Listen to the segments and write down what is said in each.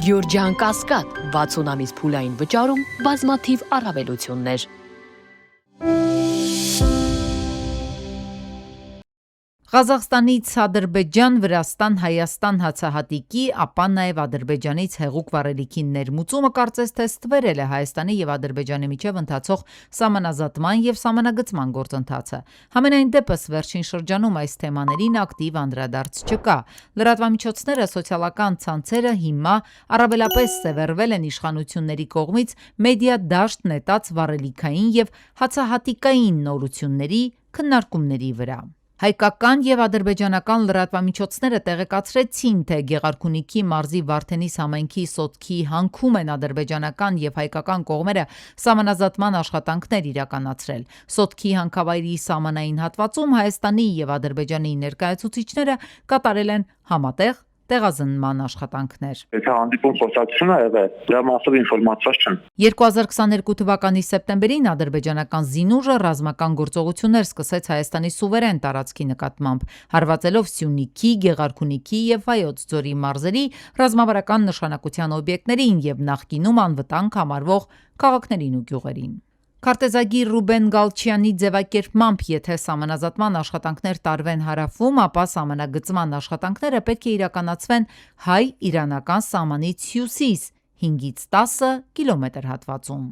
Գյորջյան Կասկադ 60 ամիս փուլային վճարում բազմաթիվ առավելություններ։ Ղազախստանից Ադրբեջան, Վրաստան, Հայաստան հացահատիկի, ապա նաև Ադրբեջանից հեղուկ վառելիքի ներմուծումը կարծես թե ստվերել է Հայաստանի եւ Ադրբեջանի միջև ընթացող սահմանազատման եւ սահմանագծման գործընթացը։ Համենայն դեպս վերջին շրջանում այս թեմաներին ակտիվ անդրադարձ չկա։ Լրատվամիջոցները, սոցիալական ցանցերը հիմա առավելապես սևեռվել են իշխանությունների կողմից մեդիա դաշտ նետած վառելիքային եւ հացահատիկային նորությունների քննարկումների վրա։ Հայկական եւ ադրբեջանական լրատվամիջոցները տեղեկացրեցին, թե Գեղարքունիքի մարզի Վարդենիս համայնքի սոտքի հանքում են ադրբեջանական եւ հայկական կողմերը սահմանազատման աշխատանքներ իրականացրել։ Սոտքի հանքավայրի սահմանային հատվածում Հայաստանի եւ Ադրբեջանի ներկայացուցիչները կատարել են համատեղ տեղազնման աշխատանքներ։ Եթե հանդիպում խոսակցություն է եղել, դրա մասով ինֆորմացիա չեն։ 2022 թվականի սեպտեմբերին ադրբեջանական զինուժը ռազմական գործողություններ սկսեց Հայաստանի սուվերեն տարածքի նկատմամբ, հարվածելով Սյունիքի, Գեղարքունիքի եւ Վայոց ձորի մարզերի ռազմավարական նշանակության օբյեկտներին եւ նախկինում անվտանգ համարվող քաղաքներին ու գյուղերին։ Քարտեզագիր Ռուբեն Գալչյանի ձևակերպմամբ, եթե սահմանազատման աշխատանքներ տարվեն հարավում, ապա սահմանագծման աշխատանքները պետք է իրականացվեն հայ-իրանական սահմանից հյուսիս 5-ից 10 կիլոմետր հատվածում։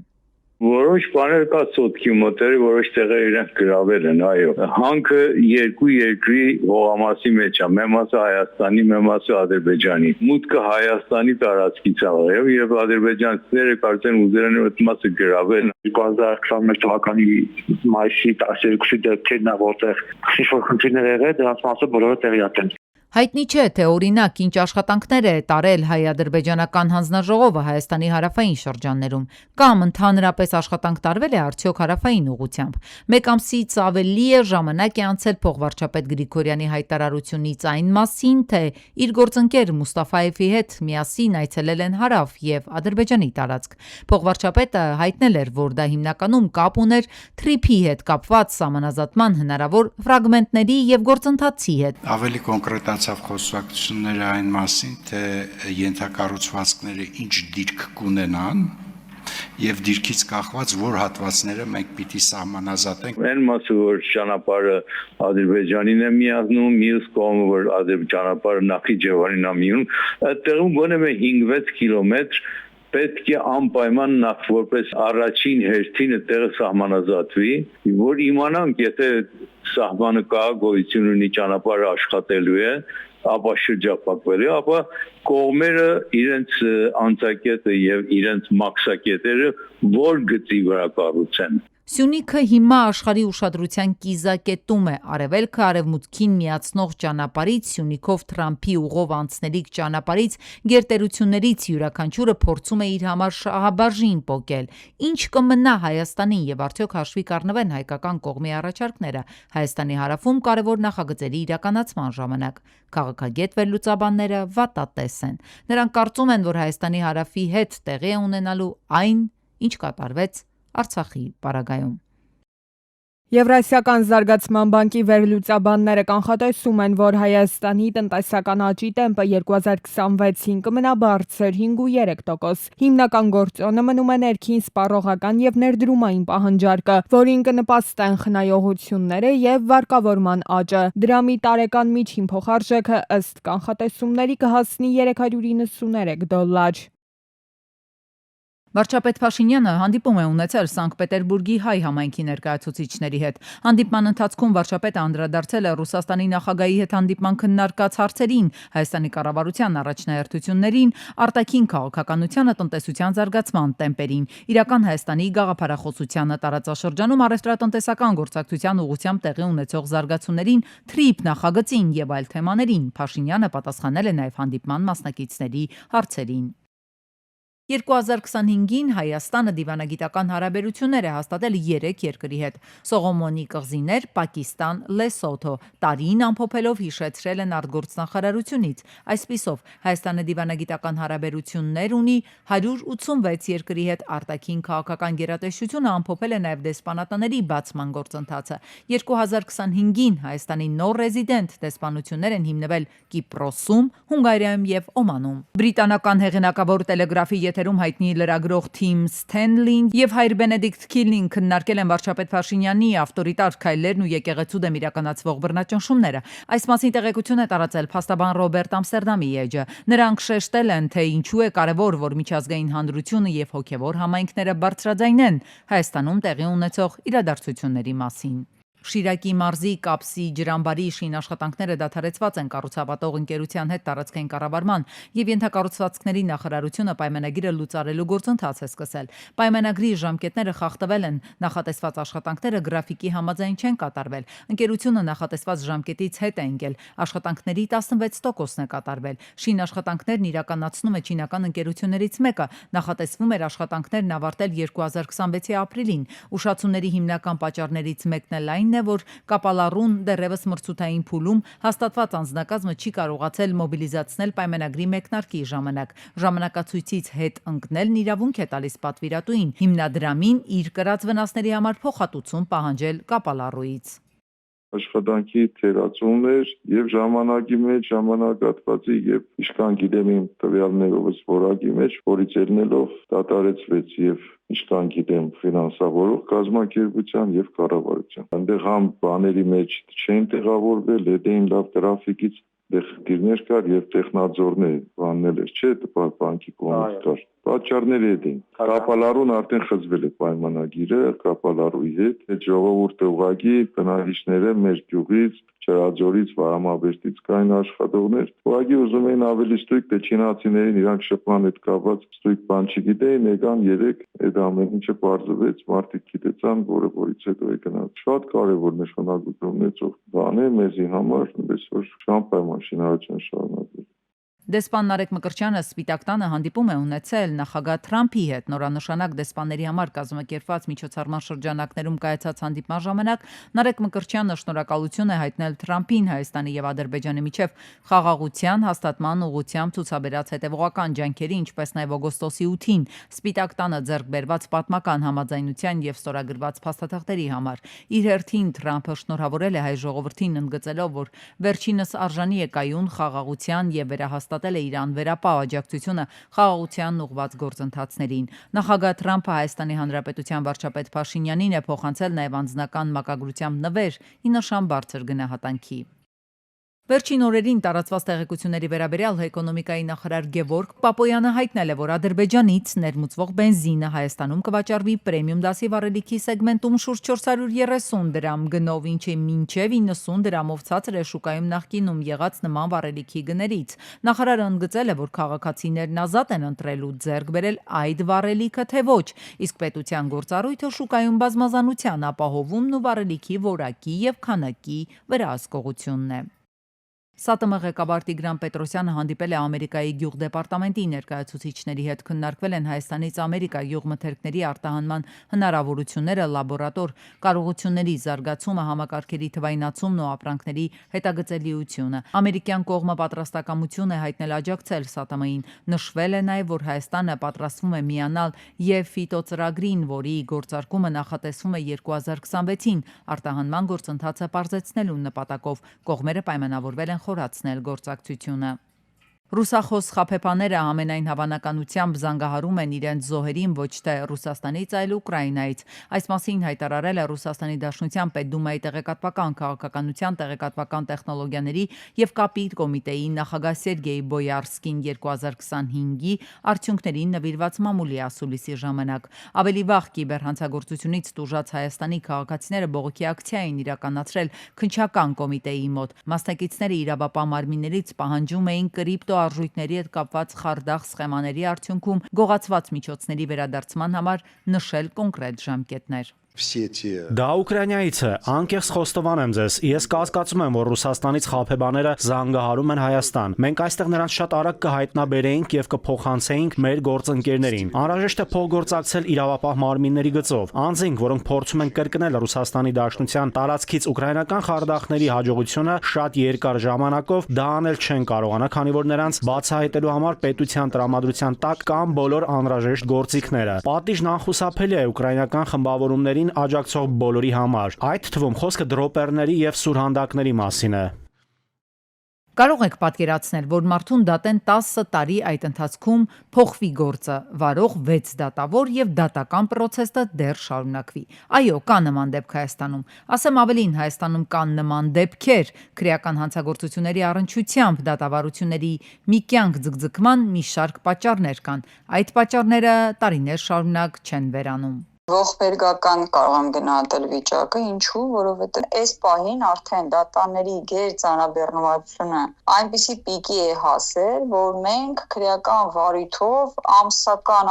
Որոշ բաներ կա սոտքի մոտերը, որոշ տեղեր իրենք գրավել են, այո։ Հանքը երկու երկրի հողամասի մեջ է, մեկ մասը Հայաստանի, մեկ մասը Ադրբեջանի։ Մուտքը Հայաստանի տարածքից է, եւ ադրբեջանցիները կարծեն ուզել են այդ մասը գրավել։ 2021 թվականի մայիսի 12-ի դեպքերն է, որտեղ ինչ-որ խնդիրներ եղել, դրանց մասը բոլորը տեղյակ են։ Հայտնի չէ, թե օրինակ ինչ աշխատանքներ է տարել հայ-ադրբեջանական հանձնաժողովը Հայաստանի հարավային շրջաններում, կամ ընդհանրապես աշխատանք տարվել է արդյոք հարավային ուղղությամբ։ Մեկ ամսից ավելի է ժամանակ է անցել փոխվարչապետ Գրիգորյանի հայտարարությունից այն մասին, թե իր գործընկեր Մուստաֆայևի հետ միասին այցելել են հարավ եւ Ադրբեջանի տարածք։ Փոխվարչապետը հայտնել էր, որ դա հիմնականում կապ ուներ թրիփի հետ կապված սահմանազատման հնարավոր ֆրագմենտների եւ գործընթացի հետ։ Ավելի կոնկրետ խոսակցությունները այն մասին, թե ենթակառուցվածքները ինչ դիրք կունենան եւ դիրքից կախված որ հատվածները մենք պիտի սահմանազատենք։ Այն մասը, որ ճանապարհը Ադրբեջանին է միացնում, մյուս կողմը, որ ճանապարհը Նախիջևանին է միանում, այդտեղում գոնե 5-6 կիլոմետր պետք է անպայման նախ որպես առաջին հերթին այդտեղը սահմանազատվի, որ իմանանք, եթե սահմանը կա, գոյություն ունի, ճանապարհը աշխատելու է, ապա շրջապատվելու, ապա կողմերը իրենց անցակետը եւ իրենց մաքսակետերը որ գծի վրա կառուցեն։ Սյունիքը հիմա աշխարհի ուշադրության կիզակետում է, արևելքը արևմուտքին միացնող ճանապարհից, Սյունիքով Թրամփի ուղով անցնելիք ճանապարհից, գերտերություններից յուրաքանչյուրը փորձում է իր համար շահաբաժին պոկել։ Ինչ կմնա Հայաստանին եւ արդյոք հաշվի կառնվեն հայկական կողմի առաջարկները Հայաստանի հարավում կարևոր նախագծերի իրականացման ժամանակ։ Քաղաքագետ վերլուծաբանները վատատես են։ Նրանք կարծում են, որ Հայաստանի հարավի հետ տեղի է ունենալու այն, ինչ կատարվեց Արցախի պարագայում։ Եվրասիական զարգացման բանկի վերլուծաբանները կանխատեսում են, որ Հայաստանի տնտեսական աճի տեմպը 2026-ին կմնա բարձր 5.3%։ Հիմնական գործոնը մնում է ներքին սպառողական եւ ներդրումային պահանջարկը, որին կնպաստեն խնայողությունները եւ վարկավորման աճը։ Դրամի տարեկան միջին փոխարժեքը ըստ կանխատեսումների կհասնի $393։ Վարչապետ Փաշինյանը հանդիպում է ունեցել Սանկտ Պետերբուրգի հայ համայնքի ներկայացուցիչների հետ։ Հանդիպման ընթացքում վարչապետը անդրադարձել է Ռուսաստանի նախագահի հետ հանդիպման քննարկած հարցերին, Հայաստանի կառավարության առաջնահերթություններին, արտաքին քաղաքականությանը, տնտեսության զարգացման տեմպերին, իրական Հայաստանի գաղափարախոսությանը, տարածաշրջանում առևտրատնտեսական գործակցության ուղղությամբ տեղի ունեցող զարգացումներին, թրիփ նախագծին եւ այլ թեմաներին։ Փաշինյանը պատասխանել է նաեւ հանդիպման մասնակիցների հարցերին։ 2025-ին Հայաստանը դիվանագիտական հարաբերություններ է հաստատել 3 երկրի հետ՝ Սողոմոնի կղզիներ, Պակիստան, Լեսոթո, տարին ամփոփելով հիշեցրել են արտգործնախարարությունից։ Այսպիսով, Հայաստանը դիվանագիտական հարաբերություններ ունի 186 երկրի հետ, արտաքին քաղաքական գերատեսչությունը ամփոփել է նաև դեսպանատների բացման գործընթացը։ 2025-ին Հայաստանի նոր ռեզիդենտ դեսպանություններ են հիմնվել Կիպրոսում, Հունգարիայում եւ Օմանում։ Բրիտանական հեղինակավոր տելեգրաֆի եթերում հայտնի լրագրող Թիմ Սթենլին եւ հայր Բենեդիկտ Քիլին քննարկել են վարչապետ Փաշինյանի ավտորիտար քայլերն ու եկեղեցու դեմ իրականացվող բռնաճնշումները։ Այս մասին տեղեկություն է տարածել փաստաբան Ռոբերտ Ամստերդամի էջը։ Նրանք շեշտել են, թե ինչու է կարևոր, որ միջազգային հանրությունը եւ հոգեվոր համայնքները բարձրաձայնեն Հայաստանում տեղի ունեցող իրադարձությունների մասին։ Շիրակի մարզի Կապսի ջրամբարի շինաշխատանքները դադարեցված են կառուցապատող ընկերության հետ տարածքային կառավարման եւ ենթակառուցվածքների նախարարությունը պայմանագիրը լուծարելու գործընթաց է սկսել։ Պայմանագրի ժամկետները խախտվել են, նախատեսված աշխատանքները գրաֆիկի համաձայն չեն կատարվել։ Ընկերությունը նախատեսված ժամկետից հետ է ընկել, աշխատանքների 16%-ն է կատարվել։ Շինաշխատանքներն իրականացնում է չինական ընկերություններից մեկը, նախատեսվում էր աշխատանքներն ավարտել 2026-ի ապրիլին։ Ուշացումների հիմնական պատճառներից մեկն էլ այն է, որ Կապալառուն դեռևս մրցութային փուլում հաստատված անձնակազմը չի կարողացել մոբիլիզացնել պայմանագրի մեկնարկի ժամանակ։ Ժամանակացույցից հետ ընկնելն իրավունք է տալիս պատվիրատուին հիմնադրամին իր կրած վնասների համար փոխհատուցում պահանջել Կապալառուից։ Աշխատանքի թերացումներ եւ ժամանակի մեջ ժամանակատվածի եւ իշքան գիտեմ իմ տվյալներովս որակի մեջ, որից ելնելով դատարեցվեց եւ իշքան գիտեմ ֆինանսավորող կազմակերպության եւ կառավարության։ Այնտեղ համ բաների մեջ չեն տեղավորվել, հետեին լավ տրաֆիկից խնդիրներ կար եւ տեխնաձորներ բաննել էր, չէ, բանկի կողմից կար։ Պատճառների հետ էին։ Կապալառուն արդեն խզվել է պայմանագիրը Կապալառուի հետ։ Այդ ժողովուրդը ուղղակի բնակիչները մեր գյուղից, Չարաձորից, Վարամաբերդից կային աշխատողներ։ Ուղղակի ուզում էին ավելի ստույգ, թե չինացիներին իրանք շփման հետ կապված ստույգ բան չգիտեին, եկան 3 այդ ամեն ինչը բարձվեց, մարդիկ գիտեցան, որից հետո է գնաց։ Շատ կարևոր նշանակություն ունեցող բան է մեզի համար, այնպես որ շամպայման շինարարություն շարունակել։ Դեսպան Նարեկ Մկրտչյանը Սպիտակ տանը հանդիպում է ունեցել նախագահ Թրամփի հետ նորանշանակ դեսպանների համար կազմակերպված միջոցառման շրջանակներում կայացած հանդիպման ժամանակ Նարեկ Մկրտչյանը շնորհակալություն է հայտնել Թրամփին Հայաստանի եւ Ադրբեջանի միջև խաղաղության հաստատման ուղղությամբ ցուցաբերած հետևողական ջանքերի, ինչպես նաեւ օգոստոսի 8-ին Սպիտակ տանը ձեռք բերված պատմական համաձայնության եւ ստորագրված փաստաթղթերի համար։ Իր հերթին Թրամփը շնորհավորել է հայ ժողովրդին ընդգծելով, որ վերջինս արժանի է կայուն խաղաղության եւ վերահաստատել է Իրան վերապահ աջակցությունը խաղաղությանն ուղղված գործընթացներին։ Նախագահ Թրամփը Հայաստանի Հանրապետության վարչապետ Փաշինյանին է փոխանցել նաև անձնական մակագրությամբ նվեր՝ ի նշան բարձր գնահատանքի։ Վերջին օրերին տարածված տեղեկությունների վերաբերյալ էկոնոմիկայի նախարար Գևորգ Պապոյանը հայտնել է, որ Ադրբեջանից ներմուծվող բենզինը Հայաստանում կվաճառվի պրեմիում դասի վառելիքի սեգմենտում շուրջ 430 դրամ գնով, ինչը մինչև 90 դրամով ցածր է շուկայում նախկինում եղած նման վառելիքի գներից։ Նախարարը ընդգծել է, որ քաղաքացիներն ազատ են ընտրելու ձեռք բերել այդ վառելիքը թե ոչ, իսկ պետության գործառույթը շուկայում բազմազանության ապահովումն ու վառելիքի որակի եւ քանակի վերահսկողությունն է։ ՍԱՏՄ ղեկավար Տիգրան Պետրոսյանը հանդիպել է Ամերիկայի գյուղդեպարտամենտի ներկայացուցիչների հետ, քննարկվել են Հայաստանից Ամերիկա գյուղմթերքների արտահանման հնարավորությունները, լաբորատոր կարողությունների զարգացումը, համակարգերի թվայնացումն ու ապրանքների հետագծելիությունը։ Ամերիկյան կողմը պատրաստակամություն է հայտնել աջակցել ՍԱՏՄ-ին։ Նշվել է նաև, որ Հայաստանը պատրաստվում է միանալ եւ ֆիտոծրագրին, որի գործարկումը նախատեսվում է 2026-ին արտահանման գործընթացը պարզեցնելու նպատակով։ Կողմերը պայմանավորվել են խորացնել գործակցությունը։ Ռուսախոս խաբեբաները ամենայն հավանականությամբ զանգահարում են իրենց զոհերին ոչ թե Ռուսաստանից, այլ Ուկրաինայից։ Այս մասին հայտարարել է Ռուսաստանի Դաշնության Պետդումայի տեղեկատվական քաղաքականության, տեղեկատվական տեխնոլոգիաների եւ կապի կոմիտեի նախագահ Սերգեյ Բոյարսկին 2025-ի արդյունքներին նվիրված մամուլի ասուլիսի ժամանակ։ Ավելի վաղ կիբերհանցագործությունից տուժած Հայաստանի քաղաքացիները բողոքի ակցիա էին իրականացրել քննչական կոմիտեի մոտ։ Մասնակիցները իրավապահ մարմիններից պահանջում էին կրիպտո արժույթների հետ կապված խարդախ սխեմաների արդյունքում գողացված միջոցների վերադարձման համար նշել կոնկրետ ժամկետներ։ Դա Ուկրաինայից է, անկեղծ խոստովան եմ ձեզ, ես կասկածում եմ, որ Ռուսաստանից խաբեբաները զանգահարում են Հայաստան։ Մենք այստեղ նրանց շատ արագ կհայտնաբերեինք եւ կփոխանցեինք մեր գործընկերներին։ Անհրաժեշտ է փոխգործակցել իրավապահ մարմինների գծով։ Անձինք, որոնք փորձում են կրկնել Ռուսաստանի Դաշնության տարածքից ուկրաինական խարդախների հաջողությունը շատ երկար ժամանակով, դա անել չեն կարողանա, քանի որ նրանց բացահայտելու համար պետության տրամադրության տակ կան բոլոր անհրաժեշտ գործիքները։ Պատիժն անխուսափելի է ուկրաինական խմբավորումներին աջակցող բոլորի համար, այդ թվում խոսքը դրոպերների եւ սուրհանդակների մասին է։ Կարող եք պատկերացնել, որ մարդուն դատեն 10 տարի այդ ընթացքում փոխվի գործը, վարող 6 դատավոր եւ դատական պրոցեսը դեռ շարունակվի։ Այո, կա նման դեպք Հայաստանում։ Ասեմ ավելին, Հայաստանում կան նման դեպքեր, քրեական հանցագործությունների առնչությամբ դատավարությունների մի կյանք ձգձգման մի շարք պատճառներ կան։ Այդ պատճառները տարիներ շարունակ չեն վերանում։ Ողբերգական կարող եմ գնահատել վիճակը, ինչու, որովհետև այս պահին արդեն դատաների գերձանաբեռնվածությունը այնպիսի պիկի է հասել, որ մենք քրեական վարույթով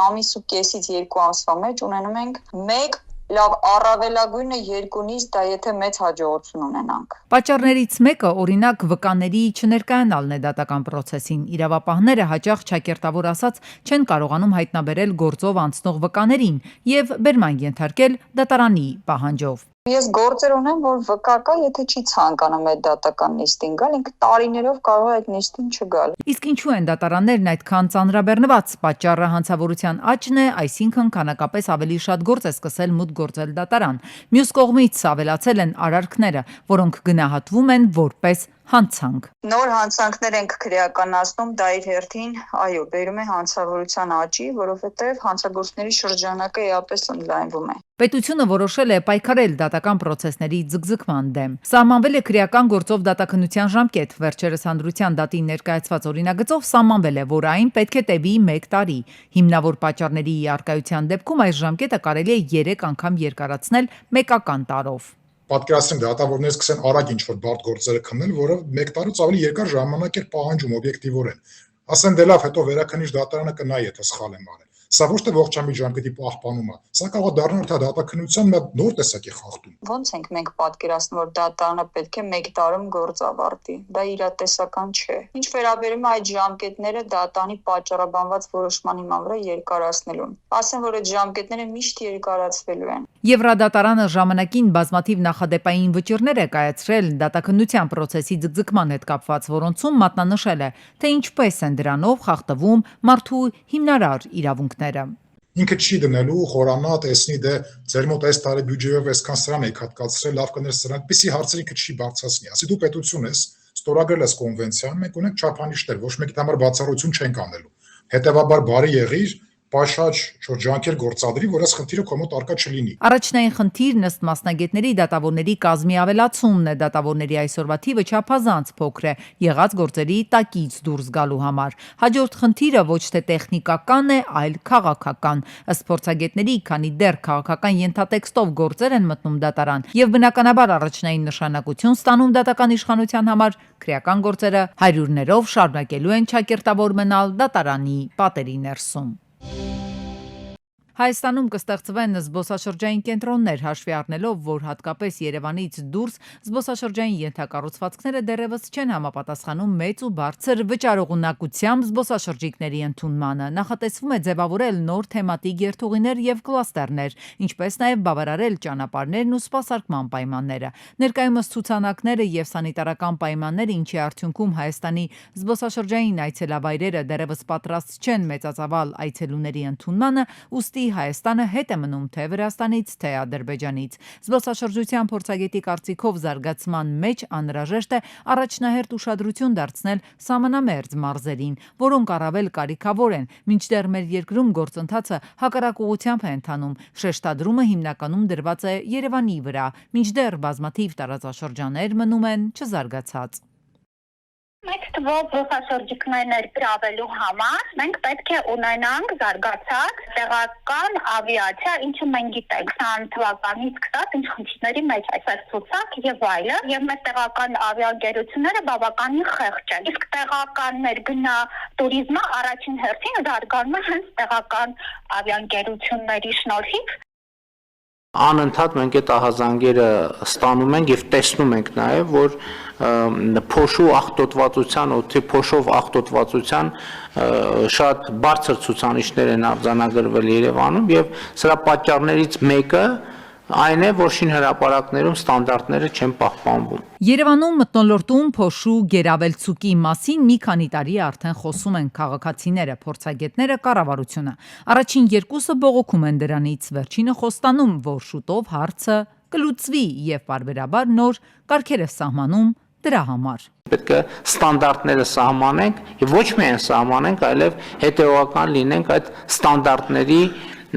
ամիս ու կեսից 2 ամսվա մեջ ունենում ենք մեկ լավ առավելագույնը 2-ից դա եթե մեծ հաջողություն ունենանք։ Պատճառներից մեկը օրինակ վկաների չներկայանալն է դատական պրոցեսին։ Իրավապահները հաճախ ճակերտավոր ասած չեն կարողանում հայտնաբերել գործով անցնող վկաներին եւ բերման ենթարկել դատարանի պահանջով։ Ես գործեր ունեմ, որ վկա կա, եթե չի ցանկանում այդ դատական նիստին գալ, ինքը տարիներով կարող է այդ նիստին չգալ։ Իսկ ինչու են դատարաններն այդքան ծանրաբեռնված։ Պատճառը հանցավորության աճն է, այսինքն քանակապես ավելի շատ գործ է սկսել մուտք գործել դատարան։ Մյուս կողմից ավելացել են արարքները, որոնք գնահատվում են որպես հանցանք։ Նոր հանցանքներ ենք քրեականացնում, դա իր հերթին, այո, բերում է հանցավորության աճի, որովհետև հանցագործների շրջանակը էապես ընդլայնվում է։ Պետությունը որոշել է պայքարել դատական պրոցեսների ձգձգման դեմ։ Սահմանվել է քրեական գործով դատաքննության ժամկետ։ Վերջերս հանրության դատին ներկայացված օրինագծով սահմանվել է, որ այն պետք է տևի 1 տարի։ Հիմնավոր պատճառների առկայության դեպքում այս ժամկետը կարելի է 3 անգամ երկարացնել մեկական տարով։ Պատկերացնենք դատավորները սկսեն արագ ինչ-որ բարդ գործերը քննել, որը 1 տարուց ավելի երկար ժամանակ էր պահանջում օբյեկտիվորեն։ Ասեն դե լավ, հետո վերաքննիչ դատարանը կնայի, եթե սխալ եմ արել։ Սա ոչ թե ողջամիտ ժամկետի պահպանում է, սա կարող է դառնալ թե դատաքննության մի նոր տեսակի խախտում։ Ոնց ենք մենք պատկերացնում, որ դատարանը պետք է 1 տարում գործ ավարտի։ Դա իրատեսական չէ։ Ինչ վերաբերում է այդ ժամկետները դատանի պատճառաբանված որոշման հիման վրա երկարացնելուն։ Ասեմ, որ այդ ժամկետները միշտ երկարացվելու են։ Եվրադատարանը ժամանակին բազմաթիվ նախադեպային վճիռներ է կայացրել դատաքննության պրոցեսի ձգձգման հետ կապված, որոնցում մատնանշել է, թե ինչպես են դրանով խախտվում մարդու հիմնարար իրավունքները։ Ինքը չի դնելու խորանա, տեսնի դե ձեր մոտ այս տարի բյուջեով այսքան սրան եք հատկացրել, լավ կներ սրան, այդպիսի հարցեր ինքը չի բարձրացնի։ Ասի դու պետություն ես, ստորագրել ես կոնվենցիան, մենք ունենք չափանիշներ, ոչ մեկի համար բացառություն չենք անելու։ Հետևաբար բարի եղիր, պաշաճ շրջանքեր գործադրի, որ այս խնդիրը քո մոտ արկա չլինի։ Առաջնային խնդիրն ըստ մասնագետների դատավորների կազմի ավելացումն է, դատավորների այսօրվա թիվը չափազանց փոքր է, եղած գործերի տակից դուրս գալու համար։ Հաջորդ խնդիրը ոչ թե տեխնիկական է, այլ քաղաքական։ Ըստ փորձագետների, քանի դեռ քաղաքական ենթատեքստով գործեր են մտնում դատարան եւ բնականաբար առաջնային նշանակություն ստանում դատական իշխանության համար, քրեական գործերը հարյուրներով շարունակելու են ճակերտավոր մնալ դատարանի պատերի ներսում։ Հայաստանում կստեղծվեն զբոսաշրջային կենտրոններ, հաշվի առնելով, որ հատկապես Երևանից դուրս զբոսաշրջային ենթակառուցվածքները դեռևս չեն համապատասխանում մեծ ու բարձր վճարողունակությամբ զբոսաշրջիկների ընդունմանը։ Նախատեսվում է ձևավորել նոր թեմատիկ երթուղիներ եւ կլաստերներ, ինչպես նաեւ բավարարել ճանապարհներն ու սպասարկման պայմանները։ Ներկայումս ցուցանակները եւ սանիտարական պայմանները, ինչի արդյունքում Հայաստանի զբոսաշրջային այցելավայրերը դեռևս պատրաստ չեն մեծածավալ այցելուների ընդունմանը, ուստի Հայաստանը հետ է մնում թե Վրաստանից, թե Ադրբեջանից։ Զբոսաշրջության փորձագետի կարծիքով զարգացման մեջ անհրաժեշտ է առաջնահերթ ուշադրություն դարձնել սահմանամերձ մարզերին, որոնք առավել կարիքավոր են, մինչդեռ մեր երկրում գործընթացը հակառակ ուղղությամբ է ընթանում։ Շեշտադրումը հիմնականում դրված է Երևանի վրա, մինչդեռ բազմաթիվ տարածաշրջաններ մնում են չզարգացած։ Մեծ թվով զբոսաշրջիկներ ներգրավելու համար մենք պետք է ունենանք զարգացած տեղական ավիացիա, ինչը մենք գիտենք 20 թվականից սկսած ինչ խնդիրների մեջ է ցուցակ եւ այլը, եւ մեր տեղական ավիաընկերությունները բավականին խեղճ են։ Իսկ տեղական ներգնա туриզմը առաջին հերթին զարգանում է հենց տեղական ավիաընկերությունների շնորհիվ։ Անընդհատ մենք այդ ահազանգերը ստանում ենք եւ տեսնում ենք նաեւ, որ փոշու աղտոտվածության, օդի փոշով աղտոտվածության շատ բարձր ցուցանիշներ են արձանագրվել Երևանում եւ սրա պատճառներից մեկը այն է, որ շինհրապարակներում ստանդարտները չեն պահպանվում։ Երևանում մթնոլորտում փոշու գերավելցուկի մասին մի քանի տարի արդեն խոսում են քաղաքացիները, փորձագետները, կառավարությունը։ Առաջին երկուսը բողոքում են դրանից, վերջինը խոստանում, որ շուտով հարցը կլուծվի եւ բարբերաբար նոր կարգեր է սահմանում դրա համար։ Պետք է ստանդարտները սահմանենք եւ ոչ միայն սահմանենք, այլև հետեւական լինենք այդ ստանդարտների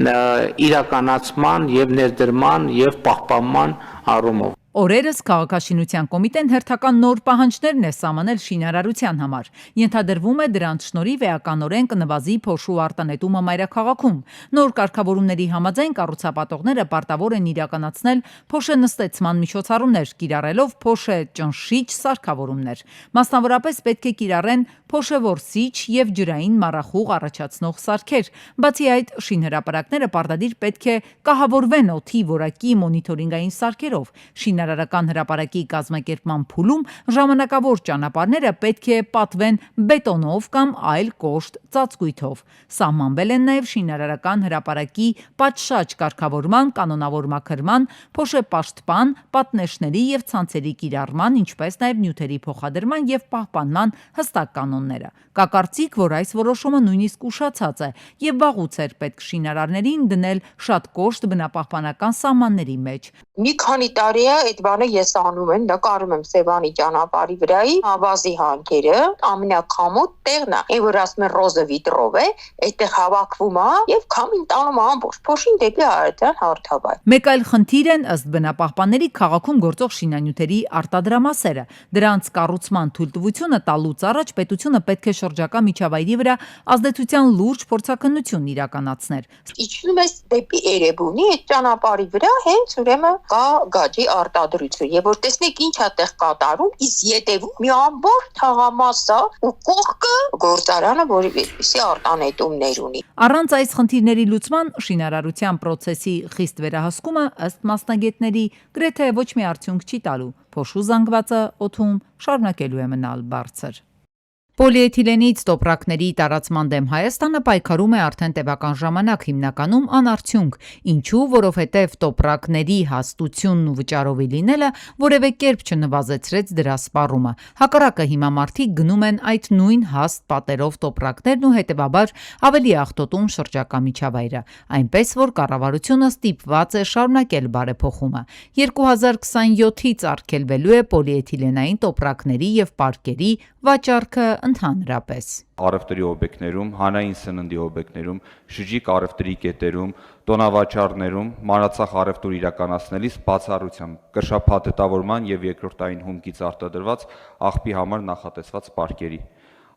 իրականացման եւ ներդրման եւ պահպանման առումով։ Օրերս քաղաքաշինության կոմիտեն հերթական նոր պահանջներն է սահմանել շինարարության համար։ Ենթադրվում է դրանց շնորհիվ էականորեն կնվազի փոշու արտանետումը մայրաքաղաքում։ Նոր կարգավորումների համաձայն կառուցապատողները պարտավոր են իրականացնել փոշենստեցման միջոցառումներ, կիրառելով փոշեճնշիչ սարքավորումներ։ Մասնավորապես պետք է կիրառեն փոշեորսիչ եւ ջրային մառախուղ առաջացնող սարքեր։ Բացի այդ, շինհրապարակները պարտադիր պետք է կահավորվեն օդի որակի մոնիթորինգային սարքերով։ Շինարարական հրապարակի կազմակերպման փուլում ժամանակավոր ճանապարհները պետք է պատվեն բետոնով կամ այլ կոշտ ծածկույթով։ Սահմանվել են նաև շինարարական հրապարակի պատշաճ կարգավորման, կանոնավոր մաքրման, փոշեպաշտպան, պատնեշների եւ ցանցերի կիրառման, ինչպես նաև նյութերի փոխադրման եւ պահպանման հստակ կանոնները։ Կա կարծիք, որ այս որոշումը նույնիսկ ուշացած է եւ վաղուց էր պետք շինարարներին դնել շատ կոշտ բնապահպանական սահմանների մեջ։ Մի քանի տարի է այդ բանը ես անում եմ, նկարում եմ Սևանի ճանապարհի վրայի ավազի հանգերը, ամենակամոտ տեղն է, որ ասում են Ռոզովիտրով է, այդտեղ հավաքվում է եւ քամին տանում է ամբողջ փոշին դեպի Արարատյան հարթավայր։ Մեկ այլ խնդիր են ըստ բնապահպանների քաղաքում գործող շինանյութերի արտադրամասերը։ Դրանց կառուցման թույլտվությունը տալուց առաջ պետությունը պետք է շրջակա միջավայրի վրա ազդեցության լուրջ փորձաքննություն իրականացներ։ Իջնում ես դեպի Էրեբունի, այդ ճանապարհի վրա հենց ուրեմն կա գաջի արտադրություն, եւ որ տեսնեք ինչ է տեղ կատարում, իսկ յետևում մի ամբողջ թաղամասա ու կողքը գործարանը, որի այդպիսի արտանետումներ ունի։ Առանց այս խնդիրների լուծման շինարարության process-ի խիստ վերահսկումը ըստ մասնագետների գրեթե ոչ մի արդյունք չի տալու։ Փոշու զանգվածը օդում շարունակելու է մնալ բարձր։ Պոլիէթիլենից տոպրակների տարածման դեմ Հայաստանը պայքարում է արդեն տևական ժամանակ, հիմնականում անարդյունք, ինչու, որովհետև տոպրակների հաստությունն ու վճարովի լինելը որևէ կերպ չնվազեցրեց դրա սպառումը։ Հակառակը հիմա մարդիկ գնում են այդ նույն հաստ պատերով տոպրակներն ու հետևաբար ավելի աղտոտում շրջակա միջավայրը, այնպես որ կառավարությունը ստիպված է շարունակել բարեփոխումը։ 2027-ից արգելվելու է պոլիէթիլենային տոպրակների եւ պարկերի վաճառքը ընդհանրապես։ Առևտրի օբյեկտներում, հանրային սննդի օբյեկտներում, շրջիկ առևտրի կետերում, տոնավաճառներում, մանրածախ առևտուր իրականացնելիս բացառությամբ կրշափաթեթավորման եւ երկրորդային հումքից արտադրված աղբի համար նախատեսված պարկերի։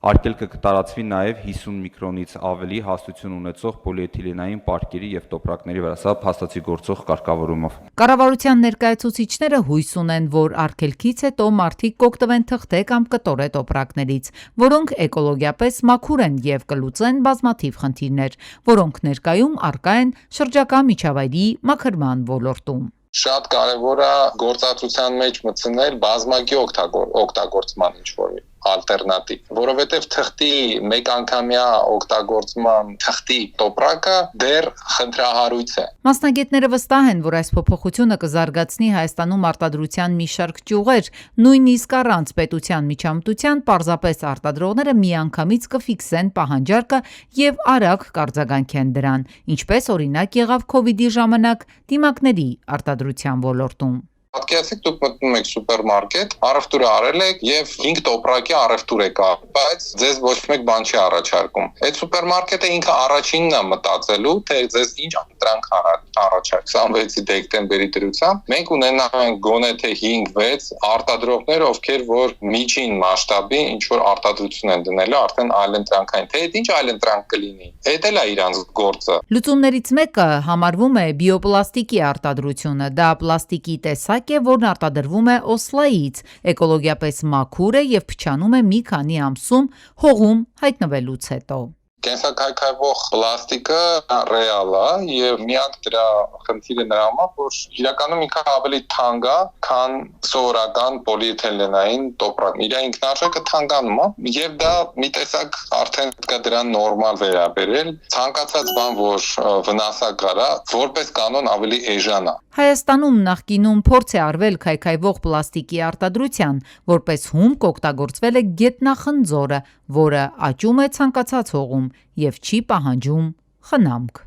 Արգելքը կտարածվի նաև 50 միկրոնից ավելի հաստություն ունեցող պոլիէթիլենային պարկերի եւ տոպրակների վրա, սա փաստացի գործող կարգավորումով։ Կառավարության ներկայացուցիչները հույս ունեն, որ արգելքից հետո մարդիկ կօգտվեն թղթե կամ կտորե տոպրակներից, որոնք էկոլոգիապես մաքուր են եւ կլուծեն բազմաթիվ խնդիրներ, որոնք ներկայում առկա են շրջակա միջավայրի մաքրման ոլորտում։ Շատ կարևոր է գործածության մեջ մտցնել բազմակի օգտագործման ինչ-որ ալտերնատիվ, որովհետև թղթի մեկ անգամյա օգտագործման թղթի տոպրակը դեռ խնդրահարույց է։ Մասնագետները վստահ են, որ այս փոփոխությունը կզարգացնի Հայաստանում արտադրության մի շարք ճյուղեր, նույնիսկ առանց պետության միջամտության պարզապես արտադրողները միանգամից կֆիքսեն պահանջարկը եւ արագ կարձագանքեն դրան, ինչպես օրինակ եղավ COVID-ի ժամանակ դիմակների արտադրության ոլորտում։ Պատկերացրեք, դուք մտնում եք սուպերմարկետ, առևտուրը արել եք եւ 5 տոպրակի առևտուր եք արել, բայց ձեզ ոչ մեկ բան չի առաջարկում։ Այդ սուպերմարկետը ինքը առաջինն է մտածելու, թե ձեզ ինչ անդրանք առաջարկ 26 դեկտեմբերի դրությամբ։ Մենք ունենալու ենք գոնե թե 5-6 արտադրողներ, ովքեր որ միջին մասշտաբի ինչ որ արտադրություն են դնելու, արդեն այլընտրանքային։ Թե այդ ինչ այլընտրանք կլինի։ Այդ էլ է իրանց գործը։ Լուծումներից մեկը համարվում է բիոպլաստիկի արտադրությունը։ Դա պլաստիկի տեսակ է, որն արտադրվում է Օսլայից, էկոլոգիապես մաքուր է եւ փչանում է մի քանի ամսում հողում հայտնվելուց հետո։ Կենսաքայքայվող պլաստիկը ռեալ է եւ միակ դրա խնդիրը նրանում է, որ իրականում ինքը ավելի թանկ է, քան սովորական պոլիէթիլենային տոպրակ։ Իր ինքնարժեքը թանկանում է եւ դա մի տեսակ արդեն կա դրան նորմալ վերաբերել։ Ցանկացած բան, որ վնասակար է, որպես կանոն ավելի էժան է։ Հայաստանում նախկինում փորձ է արվել քայքայվող պլաստիկի արտադրության, որպես հումք օգտագործվել է գետնախնձորը, որը աճում է ցանկացած հողում եւ չի պահանջում խնամք։